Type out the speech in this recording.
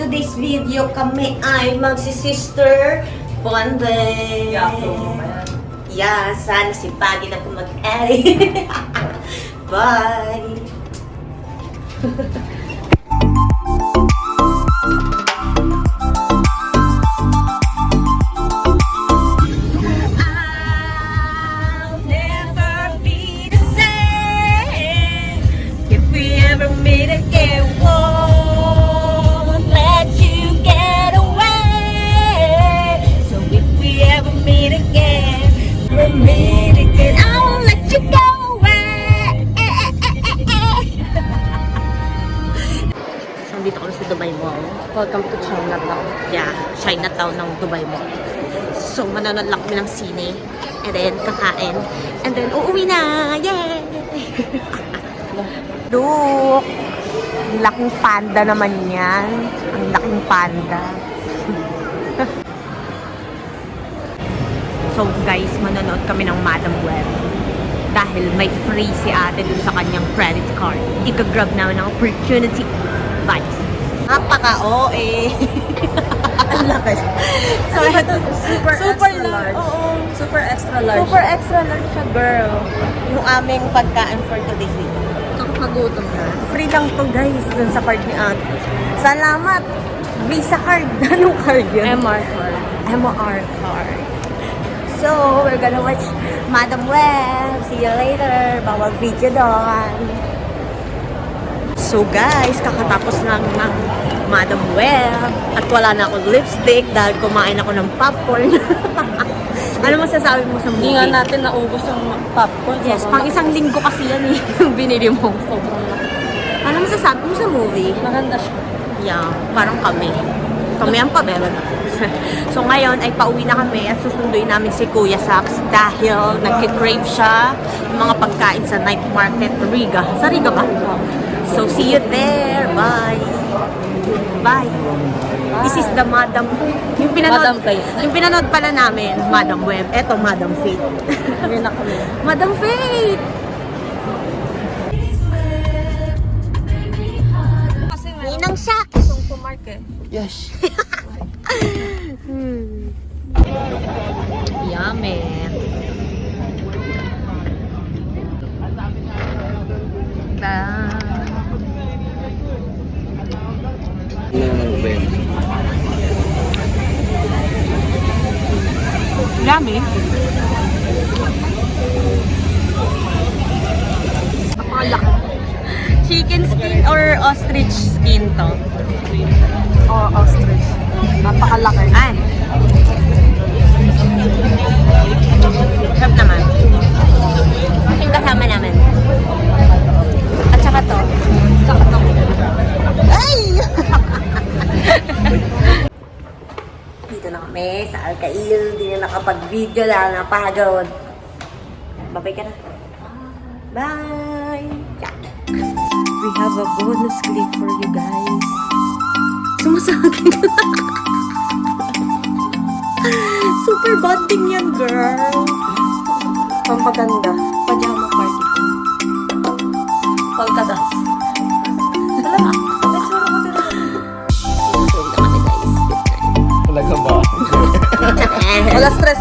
today's video, kami ay magsi-sister bonding. Yeah, sana si Pagi na po mag-edit. Bye! I'll never be the same if we ever meet again. Won't let you get away. So if we ever meet again, I won't let you go away. So dito kami sa Dubai Mall. Welcome to Chinatown. Yeah, Chinatown ng Dubai Mall. So manonood lang kami ng sine. And then kakain. And then uuwi na! Yay! Look! Ang laking panda naman yan. Ang laking panda. So guys, manonood kami ng Madam Web. Dahil may free si ate dun sa kanyang credit card. Ika-grab namin ng opportunity. Vibes. Napaka-OA. Ang laki. So, ito, Super extra large. Oo. Super extra large. Super extra large siya, girl. Yung aming pagkain for today's video. Nakakagutom na. Free lang to guys, dun sa card ni ate. Salamat! Visa card. Anong card yun? MR card. MR card. So, we're gonna watch Madam Web. See you later. Bawal video doon. So guys, kakatapos lang ng Madam Web. At wala na akong lipstick dahil kumain ako ng popcorn. Ano masasabi mo sa movie? Hindi nga natin naubos yung popcorn. Yes, pang isang linggo kasi yan eh. Yung binili mo. Sobrang laki. Ano masasabi mo sa movie? Maganda siya. Yeah, parang kami. Kami ang pabelo na. So ngayon ay pauwi na kami at susunduin namin si Kuya Sax dahil nagkikrave siya ng mga pagkain sa night market Riga. Sa Riga ba? So see you there. Bye. Bye. This is the Madam. Yung Madam Faith. Yung pinanood pala namin, Madam Web. Eto, Madam Faith. Hindi na kami. Madam Faith! Kasi Ninang Sax! itong pumarket. Yes. Yummy. Yummy. Napakalaki. Chicken skin or ostrich skin to? Oo, ostrich. Napakalaki. Ay. Sarap naman. Yung kasama namin. At saka to. Saka to. Ay! Dito na kami sa Alcail. Di na nakapag-video dahil napagod. Babay ka na. Bye! We have a bonus clip for you guys. Sumasagin ka. Super bonding yan, girl. Pampaganda. Pajama party ko. Pagkadas. Wala. Nagsura ko din. Tulog na kami, guys. Good night. Talaga ba? Wala stress